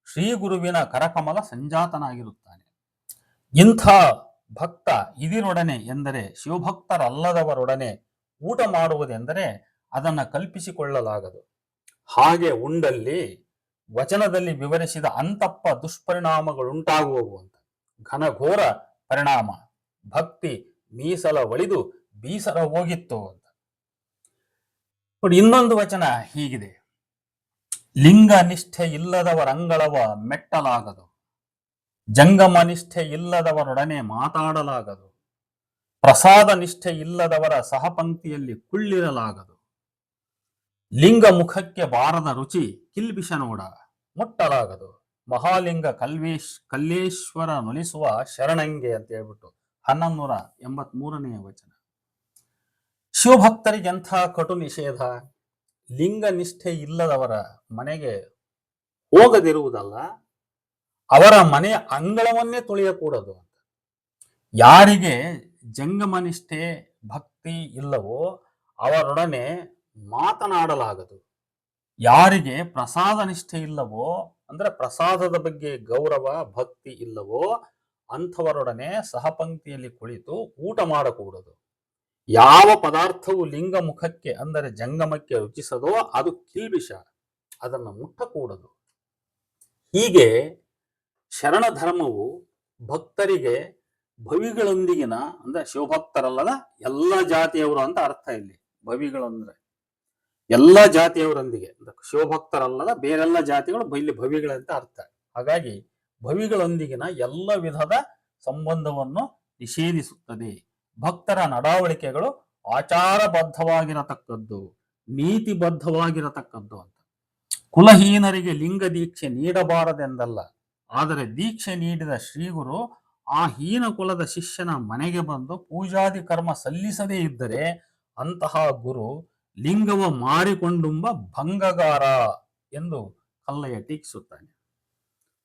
ಶ್ರೀ ಗುರುವಿನ ಕರಕಮಲ ಸಂಜಾತನಾಗಿರುತ್ತಾನೆ. ಇಂಥ ಭಕ್ತ ಇದಿರೊಡನೆ ಎಂದರೆ ಶಿವಭಕ್ತರಲ್ಲದವರೊಡನೆ ಊಟ ಮಾಡುವುದೆಂದರೆ ಅದನ್ನು ಕಲ್ಪಿಸಿಕೊಳ್ಳಲಾಗದು. ಹಾಗೆ ಉಂಡಲ್ಲಿ ವಚನದಲ್ಲಿ ವಿವರಿಸಿದ ಅಂತಪ್ಪ ದುಷ್ಪರಿಣಾಮಗಳುಂಟಾಗುವವು ಅಂತ. ಘನಘೋರ ಪರಿಣಾಮ, ಭಕ್ತಿ ಮೀಸಲ ಒಳಿದು ಬೀಸರ ಹೋಗಿತ್ತು ಅಂತ. ನೋಡಿ ಇನ್ನೊಂದು ವಚನ ಹೀಗಿದೆ: ಲಿಂಗ ನಿಷ್ಠೆ ಇಲ್ಲದವರಂಗಳವ ಮೆಟ್ಟಲಾಗದು, ಜಂಗಮ ನಿಷ್ಠೆ ಇಲ್ಲದವರೊಡನೆ ಮಾತಾಡಲಾಗದು, ಪ್ರಸಾದ ನಿಷ್ಠೆ ಇಲ್ಲದವರ ಸಹಪಂಕ್ತಿಯಲ್ಲಿ ಕುಳ್ಳಿರಲಾಗದು, ಲಿಂಗ ಮುಖಕ್ಕೆ ಬಾರದ ರುಚಿ ಕಿಲ್ಬಿಷ ನೋಡ ಮುಟ್ಟಲಾಗದು, ಮಹಾಲಿಂಗ ಕಲ್ಲೇಶ್ವರ ನೊಲಿಸುವ ಶರಣಂಗೆ ಅಂತ ಹೇಳ್ಬಿಟ್ಟು 1183ನೇ ವಚನ. ಶಿವಭಕ್ತರಿಗೆಂಥ ಕಟು ನಿಷೇಧ, ಲಿಂಗ ನಿಷ್ಠೆ ಇಲ್ಲದವರ ಮನೆಗೆ ಹೋಗದಿರುವುದಲ್ಲ, ಅವರ ಮನೆಯ ಅಂಗಳವನ್ನೇ ತುಳಿಯಕೂಡದು ಅಂತ. ಯಾರಿಗೆ ಜಂಗಮ ನಿಷ್ಠೆ ಭಕ್ತಿ ಇಲ್ಲವೋ ಅವರೊಡನೆ ಮಾತನಾಡಲಾಗದು. ಯಾರಿಗೆ ಪ್ರಸಾದ ನಿಷ್ಠೆ ಇಲ್ಲವೋ, ಅಂದ್ರೆ ಪ್ರಸಾದದ ಬಗ್ಗೆ ಗೌರವ ಭಕ್ತಿ ಇಲ್ಲವೋ, ಅಂಥವರೊಡನೆ ಸಹಪಂಕ್ತಿಯಲ್ಲಿ ಕುಳಿತು ಊಟ ಮಾಡಕೂಡದು. ಯಾವ ಪದಾರ್ಥವು ಲಿಂಗ ಮುಖಕ್ಕೆ ಅಂದರೆ ಜಂಗಮಕ್ಕೆ ರುಚಿಸದೋ ಅದು ಕಿಲ್ಬಿಷ, ಅದನ್ನು ಮುಟ್ಟಕೂಡದು. ಹೀಗೆ ಶರಣ ಧರ್ಮವು ಭಕ್ತರಿಗೆ ಭವಿಗಳೊಂದಿಗಿನ, ಅಂದ್ರೆ ಶಿವಭಕ್ತರಲ್ಲದ ಎಲ್ಲ ಜಾತಿಯವರು ಅಂತ ಅರ್ಥ. ಇಲ್ಲಿ ಭವಿಗಳಂದ್ರೆ ಎಲ್ಲ ಜಾತಿಯವರೊಂದಿಗೆ, ಶಿವಭಕ್ತರಲ್ಲದ ಬೇರೆಲ್ಲ ಜಾತಿಗಳು ಇಲ್ಲಿ ಭವಿಗಳಂತ ಅರ್ಥ. ಹಾಗಾಗಿ ಭವಿಗಳೊಂದಿಗಿನ ಎಲ್ಲ ವಿಧದ ಸಂಬಂಧವನ್ನು ನಿಷೇಧಿಸುತ್ತದೆ. ಭಕ್ತರ ನಡಾವಳಿಕೆಗಳು ಆಚಾರಬದ್ಧವಾಗಿರತಕ್ಕದ್ದು, ನೀತಿಬದ್ಧವಾಗಿರತಕ್ಕದ್ದು ಅಂತ. ಕುಲಹೀನರಿಗೆ ಲಿಂಗ ದೀಕ್ಷೆ ನೀಡಬಾರದೆಂದಲ್ಲ, ಆದರೆ ದೀಕ್ಷೆ ನೀಡಿದ ಶ್ರೀಗುರು ಆ ಹೀನ ಕುಲದ ಶಿಷ್ಯನ ಮನೆಗೆ ಬಂದು ಪೂಜಾದಿ ಕರ್ಮ ಸಲ್ಲಿಸದೇ ಇದ್ದರೆ ಅಂತಹ ಗುರು ಲಿಂಗವ ಮಾರಿಕೊಂಡುಂಬ ಭಂಗಗಾರ ಎಂದು ಕಲ್ಲಯ್ಯ ಟೀಕಿಸುತ್ತಾನೆ.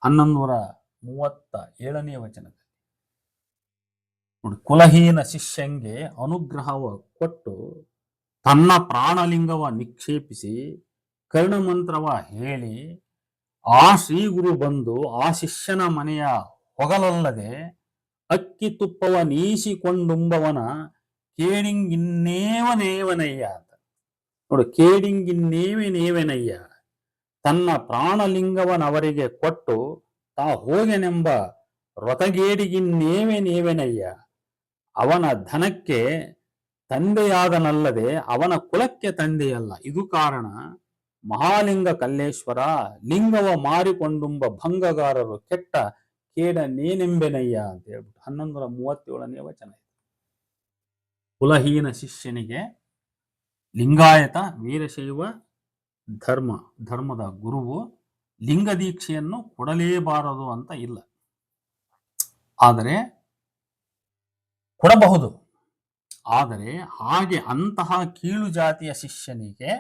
1137ನೇ ವಚನದಲ್ಲಿ ಕುಲಹೀನ ಶಿಷ್ಯಂಗೆ ಅನುಗ್ರಹವ ಕೊಟ್ಟು ತನ್ನ ಪ್ರಾಣಲಿಂಗವ ನಿಕ್ಷೇಪಿಸಿ ಕರ್ಣಮಂತ್ರವ ಹೇಳಿ ಆ ಶ್ರೀಗುರು ಬಂದು ಆ ಶಿಷ್ಯನ ಮನೆಯ ಹೊಗಲಲ್ಲದೆ ಅಕ್ಕಿ ತುಪ್ಪವ ನೀಸಿಕೊಂಡುಂಬವನ ಕೇಡಿಂಗಿನ್ನೇವನೇವನಯ್ಯ ಅಂತ ನೋಡಿ. ಕೇಡಿಂಗಿನ್ನೇವನೇವನಯ್ಯ ತನ್ನ ಪ್ರಾಣಲಿಂಗವನವರಿಗೆ ಕೊಟ್ಟು ತಾ ಹೋಗೆನೆಂಬ ರೊತಗೇಡಿಗಿನ್ನೇವನೇವನಯ್ಯ. ಅವನ ಧನಕ್ಕೆ ತಂದೆಯಾದನಲ್ಲದೆ ಅವನ ಕುಲಕ್ಕೆ ತಂದೆಯಲ್ಲ. ಇದು ಕಾರಣ ಮಹಾಲಿಂಗ ಕಲ್ಲೇಶ್ವರ ಲಿಂಗವ ಮಾರಿಕೊಂಡುಂಬ ಭಂಗಗಾರರು ಕೆಟ್ಟ ಕೇಡ ನೇನೆಂಬೆನಯ್ಯ ಅಂತ ಹೇಳ್ಬಿಟ್ಟು 1137ನೇ ವಚನ. ಕುಲಹೀನ ಶಿಷ್ಯನಿಗೆ ಲಿಂಗಾಯತ ವೀರಶೈವ ಧರ್ಮದ ಗುರುವು ಲಿಂಗ ದೀಕ್ಷೆಯನ್ನು ಕೊಡಲೇಬಾರದು ಅಂತ ಇಲ್ಲ, ಆದರೆ ಕೊಡಬಹುದು. ಆದರೆ ಹಾಗೆ ಅಂತಹ ಕೀಳು ಜಾತಿಯ ಶಿಷ್ಯನಿಗೆ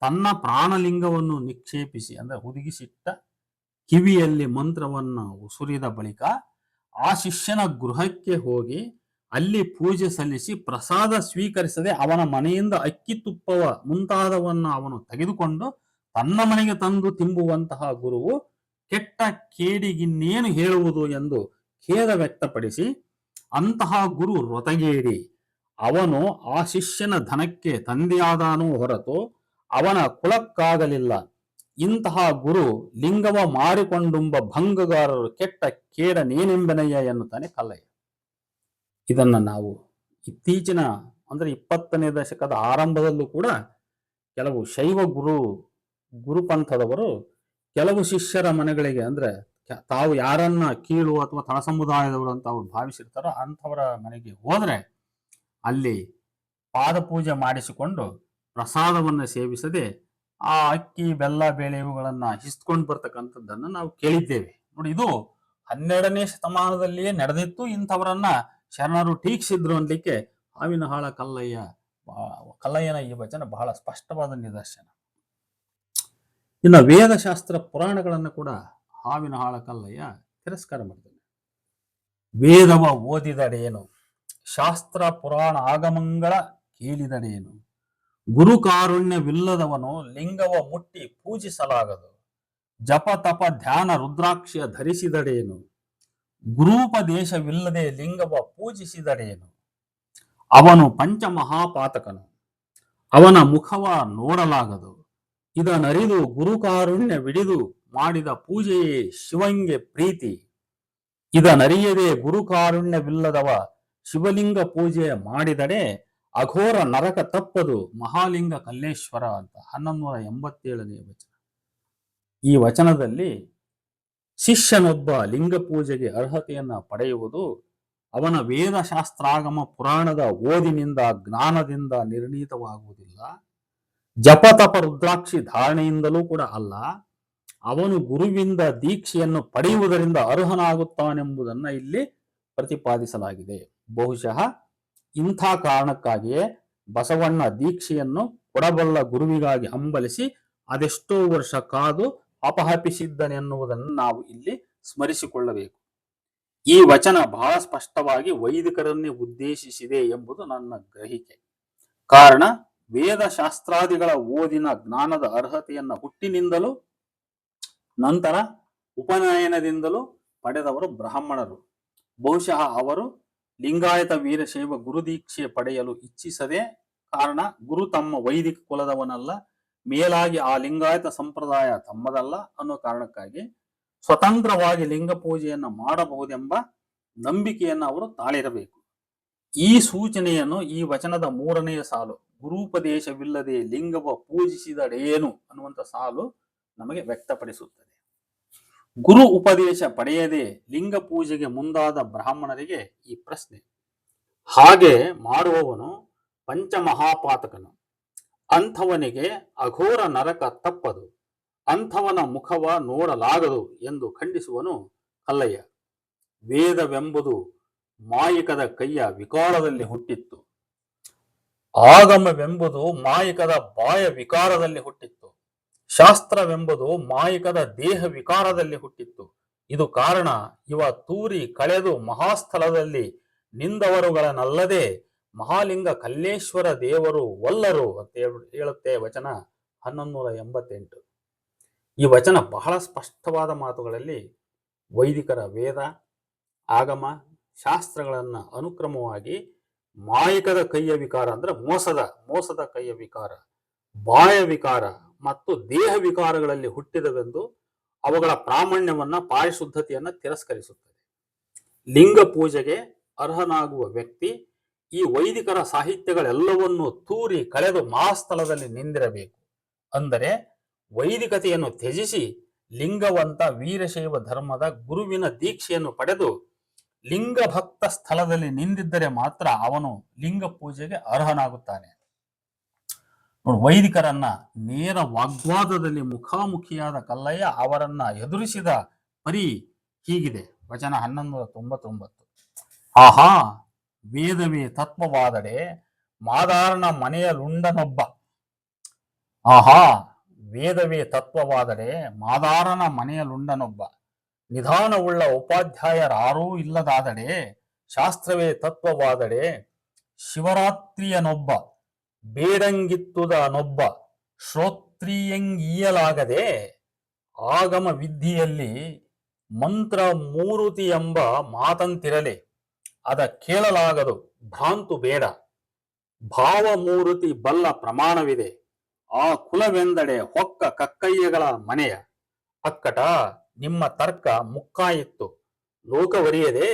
ತನ್ನ ಪ್ರಾಣಲಿಂಗವನ್ನು ನಿಕ್ಷೇಪಿಸಿ ಅಂದ್ರೆ ಹುದುಗಿಸಿಟ್ಟ ಕಿವಿಯಲ್ಲಿ ಮಂತ್ರವನ್ನು ಉಸುರಿದ ಬಳಿಕ ಆ ಶಿಷ್ಯನ ಗೃಹಕ್ಕೆ ಹೋಗಿ ಅಲ್ಲಿ ಪೂಜೆ ಸಲ್ಲಿಸಿ ಪ್ರಸಾದ ಸ್ವೀಕರಿಸದೆ ಅವನ ಮನೆಯಿಂದ ಅಕ್ಕಿ ತುಪ್ಪವ ಮುಂತಾದವನ್ನು ಅವನು ತೆಗೆದುಕೊಂಡು ತನ್ನ ಮನೆಗೆ ತಂದು ತಿಂಬುವಂತಹ ಗುರುವು ಕೆಟ್ಟ ಕೇಡಿಗಿನ್ನೇನು ಹೇಳುವುದು ಎಂದು ಖೇದ ವ್ಯಕ್ತಪಡಿಸಿ, ಅಂತಹ ಗುರು ರೊತಗೇಡಿ, ಅವನು ಆ ಶಿಷ್ಯನ ಧನಕ್ಕೆ ತಂದೆಯಾದನೂ ಹೊರತು ಅವನ ಕುಲಕ್ಕಾಗಲಿಲ್ಲ. ಇಂತಹ ಗುರು ಲಿಂಗವ ಮಾರಿಕೊಂಡುಂಬ ಭಂಗಗಾರರು ಕೆಟ್ಟ ಕೇಡನೇನೆಂಬೆನಯ್ಯ ಎನ್ನುತ್ತಾನೆ ಕಲ್ಲಯ್ಯ. ಇದನ್ನ ನಾವು ಇತ್ತೀಚಿನ ಅಂದ್ರೆ 20ನೇ ದಶಕದ ಆರಂಭದಲ್ಲೂ ಕೂಡ ಕೆಲವು ಶೈವ ಗುರುಪಂಥದವರು ಕೆಲವು ಶಿಷ್ಯರ ಮನೆಗಳಿಗೆ, ಅಂದ್ರೆ ತಾವು ಯಾರನ್ನ ಕೀಳು ಅಥವಾ ತಳ ಸಮುದಾಯದವರು ಅಂತ ಅವ್ರು ಭಾವಿಸಿರ್ತಾರೋ ಅಂಥವರ ಮನೆಗೆ ಹೋದ್ರೆ ಅಲ್ಲಿ ಪಾದಪೂಜೆ ಮಾಡಿಸಿಕೊಂಡು ಪ್ರಸಾದವನ್ನು ಸೇವಿಸದೆ ಆ ಅಕ್ಕಿ ಬೆಲ್ಲ ಬೇಳೆ ಇವುಗಳನ್ನ ಹಿಸ್ಕೊಂಡು ಬರ್ತಕ್ಕಂಥದ್ದನ್ನು ನಾವು ಕೇಳಿದ್ದೇವೆ ನೋಡಿ. ಇದು 12ನೇ ಶತಮಾನದಲ್ಲಿಯೇ ನಡೆದಿತ್ತು. ಇಂಥವರನ್ನ ಶರಣರು ಟೀಕಿಸಿದ್ರು ಅನ್ಲಿಕ್ಕೆ ಹಾವಿನಹಾಳ ಕಲ್ಲಯ್ಯನ ಈ ವಚನ ಬಹಳ ಸ್ಪಷ್ಟವಾದ ನಿದರ್ಶನ. ಇನ್ನು ವೇದಶಾಸ್ತ್ರ ಪುರಾಣಗಳನ್ನು ಕೂಡ ಹಾವಿನಹಾಳ ಕಲ್ಲಯ್ಯ ತಿರಸ್ಕಾರ ಮಾಡಿದ್ದಾನೆ. ವೇದವ ಓದಿದಡೇನು, ಶಾಸ್ತ್ರ ಪುರಾಣ ಆಗಮಗಳ ಕೇಳಿದಡೇನು, ಗುರುಕಾರುಣ್ಯವಿಲ್ಲದವನು ಲಿಂಗವ ಮುಟ್ಟಿ ಪೂಜಿಸಲಾಗದು, ಜಪ ತಪ ಧ್ಯಾನ ರುದ್ರಾಕ್ಷಿಯ ಧರಿಸಿದಡೇನು, ಗುರೂಪದೇಶವಿಲ್ಲದೆ ಲಿಂಗವ ಪೂಜಿಸಿದಡೇನು, ಅವನು ಪಂಚಮಹಾಪಾತಕನು, ಅವನ ಮುಖವ ನೋಡಲಾಗದು, ಇದನರಿದು ಗುರುಕಾರುಣ್ಯವಿಡಿದು ಮಾಡಿದ ಪೂಜೆಯೇ ಶಿವಂಗೆ ಪ್ರೀತಿ, ಇದನರಿಯದೆ ಗುರುಕಾರುಣ್ಯವಿಲ್ಲದವ ಶಿವಲಿಂಗ ಪೂಜೆ ಮಾಡಿದಡೆ ಅಘೋರ ನರಕ ತಪ್ಪದು ಮಹಾಲಿಂಗ ಕಲ್ಲೇಶ್ವರ ಅಂತ 1187ನೇ ವಚನ. ಈ ವಚನದಲ್ಲಿ ಶಿಷ್ಯನೊಬ್ಬ ಲಿಂಗ ಪೂಜೆಗೆ ಅರ್ಹತೆಯನ್ನ ಪಡೆಯುವುದು ಅವನ ವೇದಶಾಸ್ತ್ರಾಗಮ ಪುರಾಣದ ಓದಿನಿಂದ ಜ್ಞಾನದಿಂದ ನಿರ್ಣೀತವಾಗುವುದಿಲ್ಲ, ಜಪತಪ ರುದ್ರಾಕ್ಷಿ ಧಾರಣೆಯಿಂದಲೂ ಕೂಡ ಅಲ್ಲ, ಅವನು ಗುರುವಿಂದ ದೀಕ್ಷೆಯನ್ನು ಪಡೆಯುವುದರಿಂದ ಅರ್ಹನಾಗುತ್ತಾನೆಂಬುದನ್ನು ಇಲ್ಲಿ ಪ್ರತಿಪಾದಿಸಲಾಗಿದೆ. ಬಹುಶಃ ಇಂಥ ಕಾರಣಕ್ಕಾಗಿಯೇ ಬಸವಣ್ಣ ದೀಕ್ಷೆಯನ್ನು ಕೊಡಬಲ್ಲ ಗುರುವಿಗಾಗಿ ಹಂಬಲಿಸಿ ಅದೆಷ್ಟೋ ವರ್ಷ ಕಾದು ಅಪಹಪಿಸಿದ್ದನೆನ್ನುವುದನ್ನು ನಾವು ಇಲ್ಲಿ ಸ್ಮರಿಸಿಕೊಳ್ಳಬೇಕು. ಈ ವಚನ ಬಹಳ ಸ್ಪಷ್ಟವಾಗಿ ವೈದಿಕರನ್ನೇ ಉದ್ದೇಶಿಸಿದೆ ಎಂಬುದು ನನ್ನ ಗ್ರಹಿಕೆ. ಕಾರಣ, ವೇದಶಾಸ್ತ್ರಾದಿಗಳ ಓದಿನ ಜ್ಞಾನದ ಅರ್ಹತೆಯನ್ನ ಹುಟ್ಟಿನಿಂದಲೂ ನಂತರ ಉಪನಯನದಿಂದಲೂ ಪಡೆದವರು ಬ್ರಾಹ್ಮಣರು. ಬಹುಶಃ ಅವರು ಲಿಂಗಾಯತ ವೀರಶೈವ ಗುರುದೀಕ್ಷೆ ಪಡೆಯಲು ಇಚ್ಛಿಸದೆ, ಕಾರಣ ಗುರು ತಮ್ಮ ವೈದಿಕ ಕುಲದವನಲ್ಲ, ಮೇಲಾಗಿ ಆ ಲಿಂಗಾಯತ ಸಂಪ್ರದಾಯ ತಮ್ಮದಲ್ಲ ಅನ್ನೋ ಕಾರಣಕ್ಕಾಗಿ ಸ್ವತಂತ್ರವಾಗಿ ಲಿಂಗ ಪೂಜೆಯನ್ನ ಮಾಡಬಹುದೆಂಬ ನಂಬಿಕೆಯನ್ನು ಅವರು ತಾಳಿರಬೇಕು. ಈ ಸೂಚನೆಯನ್ನು ಈ ವಚನದ 3ನೆಯ ಸಾಲು, ಗುರುಪದೇಶವಿಲ್ಲದೆ ಲಿಂಗವ ಪೂಜಿಸಿದಡೇನು ಅನ್ನುವಂಥ ಸಾಲು ನಮಗೆ ವ್ಯಕ್ತಪಡಿಸುತ್ತದೆ. ಗುರು ಉಪದೇಶ ಪಡೆಯದೆ ಲಿಂಗ ಪೂಜೆಗೆ ಮುಂದಾದ ಬ್ರಾಹ್ಮಣರಿಗೆ ಈ ಪ್ರಶ್ನೆ. ಹಾಗೆ ಮಾಡುವವನು ಪಂಚಮಹಾಪಾತಕನು, ಅಂಥವನಿಗೆ ಅಘೋರ ನರಕ ತಪ್ಪದು, ಅಂಥವನ ಮುಖವ ನೋಡಲಾಗದು ಎಂದು ಖಂಡಿಸುವನು ಕಲ್ಲಯ್ಯ. ವೇದವೆಂಬುದು ಮಾಯಿಕದ ಕೈಯ ವಿಕಾರದಲ್ಲಿ ಹುಟ್ಟಿತ್ತು, ಆಗಮವೆಂಬುದು ಮಾಯಿಕದ ಬಾಯ ವಿಕಾರದಲ್ಲಿ ಹುಟ್ಟಿತ್ತು, ಶಾಸ್ತ್ರವೆಂಬುದು ಮಾಯಿಕದ ದೇಹ ವಿಕಾರದಲ್ಲಿ ಹುಟ್ಟಿತ್ತು. ಇದು ಕಾರಣ ಇವ ತೂರಿ ಕಳೆದು ಮಹಾಸ್ಥಳದಲ್ಲಿ ನಿಂದವರುಗಳನ್ನಲ್ಲದೆ ಮಹಾಲಿಂಗ ಕಲ್ಲೇಶ್ವರ ದೇವರು ಒಲ್ಲರು ಅಂತ ಹೇಳುತ್ತೆ ವಚನ 1188. ಈ ವಚನ ಬಹಳ ಸ್ಪಷ್ಟವಾದ ಮಾತುಗಳಲ್ಲಿ ವೈದಿಕರ ವೇದ ಆಗಮ ಶಾಸ್ತ್ರಗಳನ್ನ ಅನುಕ್ರಮವಾಗಿ ಮಾಯಿಕದ ಕೈಯ ವಿಕಾರ ಅಂದ್ರೆ ಮೋಸದ ಕೈಯ ವಿಕಾರ, ಬಾಯ ವಿಕಾರ ಮತ್ತು ದೇಹ ವಿಕಾರಗಳಲ್ಲಿ ಹುಟ್ಟಿದವೆಂದು ಅವುಗಳ ಪ್ರಾಮಾಣ್ಯವನ್ನ ಪಾರಿಶುದ್ಧತೆಯನ್ನ ತಿರಸ್ಕರಿಸುತ್ತದೆ. ಲಿಂಗ ಪೂಜೆಗೆ ಅರ್ಹನಾಗುವ ವ್ಯಕ್ತಿ ಈ ವೈದಿಕರ ಸಾಹಿತ್ಯಗಳೆಲ್ಲವನ್ನು ತೂರಿ ಕಳೆದು ಮಹಾಸ್ಥಳದಲ್ಲಿ ನಿಂದಿರಬೇಕು. ಅಂದರೆ ವೈದಿಕತೆಯನ್ನು ತ್ಯಜಿಸಿ ಲಿಂಗವಂತ ವೀರಶೈವ ಧರ್ಮದ ಗುರುವಿನ ದೀಕ್ಷೆಯನ್ನು ಪಡೆದು ಲಿಂಗ ಭಕ್ತ ಸ್ಥಳದಲ್ಲಿ ನಿಂದಿದ್ದರೆ ಮಾತ್ರ ಅವನು ಲಿಂಗ ಪೂಜೆಗೆ ಅರ್ಹನಾಗುತ್ತಾನೆ. ವೈದಿಕರನ್ನ ನೇರ ವಾಗ್ವಾದದಲ್ಲಿ ಮುಖಾಮುಖಿಯಾದ ಕಲ್ಲಯ್ಯ ಅವರನ್ನ ಎದುರಿಸಿದ ಪರಿ ಹೀಗಿದೆ. ವಚನ 1199. ಆಹಾ, ವೇದವೇ ತತ್ವವಾದಡೆ ಮಾದಾರನ ಮನೆಯಲುಂಡನೊಬ್ಬ. ಆಹಾ, ವೇದವೇ ತತ್ವವಾದಡೆ ಮಾದಾರನ ಮನೆಯಲುಂಡನೊಬ್ಬ. ನಿಧಾನವುಳ್ಳ ಉಪಾಧ್ಯಾಯರಾರೂ ಇಲ್ಲದಾದಡೆ ಶಾಸ್ತ್ರವೇ ತತ್ವವಾದಡೆ ಶಿವರಾತ್ರಿಯನೊಬ್ಬ ಬೇಡಂಗಿತ್ತುದನೊಬ್ಬ ಶ್ರೋತ್ರಿಯಂಗೀಯಲಾಗದೆ ಆಗಮ ವಿದ್ಯೆಯಲ್ಲಿ ಮಂತ್ರ ಮೂರುತಿ ಎಂಬ ಮಾತಂತಿರಲಿ ಅದ ಕೇಳಲಾಗದು ಭ್ರಾಂತು ಬೇಡ. ಭಾವ ಮೂರುತಿ ಬಲ್ಲ ಪ್ರಮಾಣವಿದೆ. ಆ ಕುಲವೆಂದಡೆ ಹೊಕ್ಕ ಕಕ್ಕಯ್ಯಗಳ ಮನೆಯ. ಅಕ್ಕಟ ನಿಮ್ಮ ತರ್ಕ ಮುಕ್ಕಾಯಿತ್ತು ಲೋಕವರಿಯದೆ.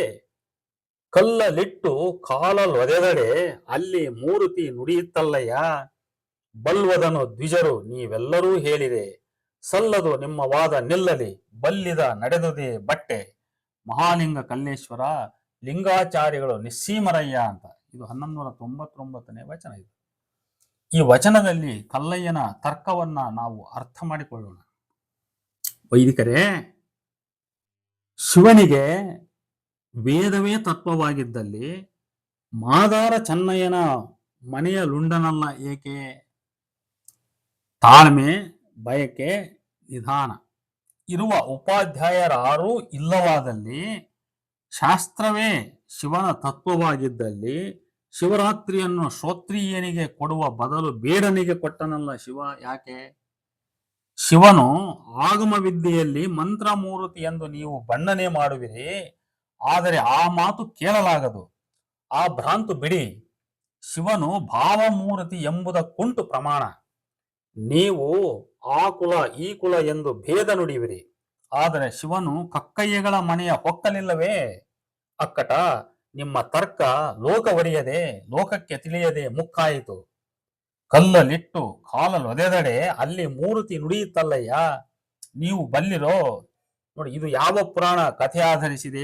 ಕಲ್ಲಲಿಟ್ಟು ಕಾಲಲೊದೆದಡೆ ಅಲ್ಲಿ ಮೂರುತಿ ನುಡಿಯುತ್ತಲ್ಲಯ್ಯ. ಬಲ್ವದನು ದ್ವಿಜರು ನೀವೆಲ್ಲರೂ ಹೇಳಿರೆ, ಸಲ್ಲದು ನಿಮ್ಮ ವಾದ ನಿಲ್ಲಲಿ, ಬಲ್ಲಿದ ನಡೆದುದೇ ಬಟ್ಟೆ. ಮಹಾಲಿಂಗ ಕಲ್ಲೇಶ್ವರ ಲಿಂಗಾಚಾರ್ಯಗಳು ನಿಸ್ಸೀಮರಯ್ಯ ಅಂತ. ಇದು 1199ನೇ ವಚನ. ಇದು ಈ ವಚನದಲ್ಲಿ ಕಲ್ಲಯ್ಯನ ತರ್ಕವನ್ನ ನಾವು ಅರ್ಥ ಮಾಡಿಕೊಳ್ಳೋಣ. ವೈದಿಕರೇ, ಶಿವನಿಗೆ ವೇದವೇ ತತ್ವವಾಗಿದ್ದಲ್ಲಿ ಮಾದಾರ ಚೆನ್ನಯ್ಯನ ಮನೆಯ ಲುಂಡನಲ್ಲ ಏಕೆ? ತಾಳ್ಮೆ, ಬಯಕೆ, ನಿಧಾನ ಇರುವ ಉಪಾಧ್ಯಾಯರಾರೂ ಇಲ್ಲವಾದಲ್ಲಿ, ಶಾಸ್ತ್ರವೇ ಶಿವನ ತತ್ವವಾಗಿದ್ದಲ್ಲಿ ಶಿವರಾತ್ರಿಯನ್ನು ಶ್ರೋತ್ರಿಯನಿಗೆ ಕೊಡುವ ಬದಲು ಬೇಡನಿಗೆ ಕೊಟ್ಟನಲ್ಲ ಶಿವ ಯಾಕೆ? ಶಿವನು ಆಗಮ ವಿದ್ಯೆಯಲ್ಲಿ ಮಂತ್ರಮೂರ್ತಿ ಎಂದು ನೀವು ಬಣ್ಣನೆ ಮಾಡುವಿರಿ, ಆದರೆ ಆ ಮಾತು ಕೇಳಲಾಗದು. ಆ ಭ್ರಾಂತು ಬಿಡಿ. ಶಿವನು ಭಾವಮೂರ್ತಿ ಎಂಬುದಕ್ಕುಂಟು ಪ್ರಮಾಣ. ನೀವು ಆ ಕುಲ ಈ ಕುಲ ಎಂದು ಭೇದ ನುಡಿಯುವಿರಿ, ಆದರೆ ಶಿವನು ಕಕ್ಕಯ್ಯಗಳ ಮನೆಯ ಹೊಕ್ಕಲಿಲ್ಲವೇ? ಅಕ್ಕಟ ನಿಮ್ಮ ತರ್ಕ ಲೋಕವರಿಯದೆ ಲೋಕಕ್ಕೆ ತಿಳಿಯದೆ ಮುಕ್ಕಾಯಿತು. ಕಲ್ಲಲಿಟ್ಟು ಕಾಲಲೊದೆದಡೆ ಅಲ್ಲಿ ಮೂರ್ತಿ ನುಡಿಯುತ್ತಲ್ಲಯ್ಯ. ನೀವು ಬಲ್ಲಿರೋ ನೋಡಿ. ಇದು ಯಾವ ಪುರಾಣ ಕಥೆ ಆಧರಿಸಿದೆ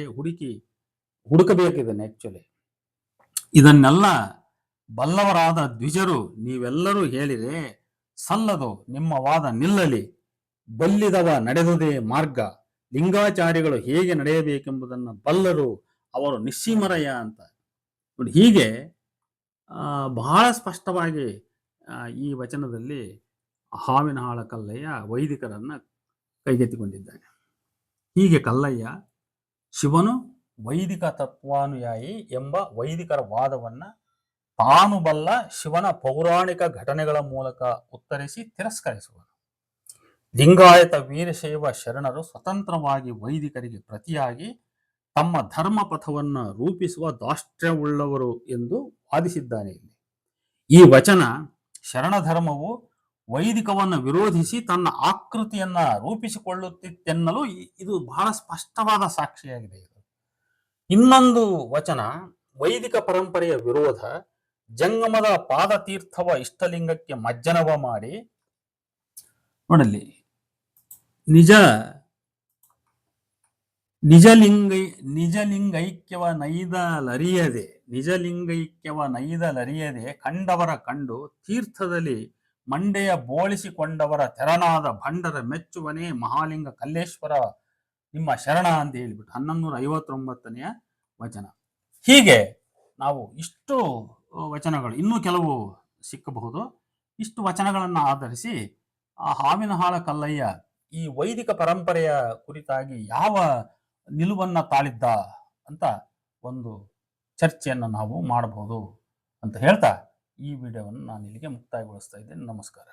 ಹುಡುಕಬೇಕಿದೆ ಆಕ್ಚುಲಿ. ಇದನ್ನೆಲ್ಲ ಬಲ್ಲವರಾದ ದ್ವಿಜರು ನೀವೆಲ್ಲರೂ ಹೇಳಿರೆ, ಸಲ್ಲದು ನಿಮ್ಮ ವಾದ ನಿಲ್ಲಲಿ, ಬಲ್ಲಿದವ ನಡೆದುದೇ ಮಾರ್ಗ. ಲಿಂಗಾಚಾರ್ಯಗಳು ಹೇಗೆ ನಡೆಯಬೇಕೆಂಬುದನ್ನು ಬಲ್ಲರು, ಅವರು ನಿಸ್ಸೀಮರಯ್ಯ ಅಂತ. ನೋಡಿ ಹೀಗೆ ಬಹಳ ಸ್ಪಷ್ಟವಾಗಿ ಈ ವಚನದಲ್ಲಿ ಹಾವಿನಹಾಳ ಕಲ್ಲಯ್ಯ ವೈದಿಕರನ್ನ ಕೈಗೆತ್ತಿಕೊಂಡಿದ್ದಾನೆ. ಹೀಗೆ ಕಲ್ಲಯ್ಯ ಶಿವನು ವೈದಿಕ ತತ್ವಾನುಯಾಯಿ ಎಂಬ ವೈದಿಕರ ವಾದವನ್ನ ತಾನು ಬಲ್ಲ ಶಿವನ ಪೌರಾಣಿಕ ಘಟನೆಗಳ ಮೂಲಕ ಉತ್ತರಿಸಿ ತಿರಸ್ಕರಿಸುವನು. ಲಿಂಗಾಯತ ವೀರಶೈವ ಶರಣರು ಸ್ವತಂತ್ರವಾಗಿ ವೈದಿಕರಿಗೆ ಪ್ರತಿಯಾಗಿ ತಮ್ಮ ಧರ್ಮ ಪಥವನ್ನು ರೂಪಿಸುವ ದಾಷ್ಟ್ರ್ಯವುಳ್ಳವರು ಎಂದು ವಾದಿಸಿದ್ದಾನೆ. ಇಲ್ಲಿ ಈ ವಚನ ಶರಣ ಧರ್ಮವು ವೈದಿಕವನ್ನು ವಿರೋಧಿಸಿ ತನ್ನ ಆಕೃತಿಯನ್ನ ರೂಪಿಸಿಕೊಳ್ಳುತ್ತಿತ್ತೆನ್ನಲು ಇದು ಬಹಳ ಸ್ಪಷ್ಟವಾದ ಸಾಕ್ಷಿಯಾಗಿದೆ. ಇದು ಇನ್ನೊಂದು ವಚನ ವೈದಿಕ ಪರಂಪರೆಯ ವಿರೋಧ, ಜಂಗಮದ ಪಾದತೀರ್ಥವ ಇಷ್ಟಲಿಂಗಕ್ಕೆ ಮಜ್ಜನವ ಮಾಡಿ, ನೋಡಲ್ಲಿ ನಿಜಲಿಂಗೈಕ್ಯವ ನೈದಲರಿಯದೆ ಕಂಡವರ ಕಂಡು ತೀರ್ಥದಲ್ಲಿ ಮಂಡೆಯ ಬೋಳಿಸಿಕೊಂಡವರ ತೆರನಾದ ಭಂಡರ ಮೆಚ್ಚುವನೇ ಮಹಾಲಿಂಗ ಕಲ್ಲೇಶ್ವರ ನಿಮ್ಮ ಶರಣ ಅಂತ ಹೇಳಿಬಿಟ್ಟು 1159ನೇ ವಚನ. ಹೀಗೆ ನಾವು ಇಷ್ಟು ವಚನಗಳು, ಇನ್ನೂ ಕೆಲವು ಸಿಕ್ಕಬಹುದು, ಇಷ್ಟು ವಚನಗಳನ್ನು ಆಧರಿಸಿ ಆ ಹಾವಿನಹಾಳ ಕಲ್ಲಯ್ಯ ಈ ವೈದಿಕ ಪರಂಪರೆಯ ಕುರಿತಾಗಿ ಯಾವ ನಿಲುವನ್ನ ತಾಳಿದ್ದ ಅಂತ ಒಂದು ಚರ್ಚೆಯನ್ನು ನಾವು ಮಾಡಬಹುದು ಅಂತ ಹೇಳ್ತಾ ಈ ವಿಡಿಯೋವನ್ನು ನಾನು ಇಲ್ಲಿಗೆ ಮುಕ್ತಾಯಗೊಳಿಸ್ತಾ ಇದ್ದೇನೆ. ನಮಸ್ಕಾರ.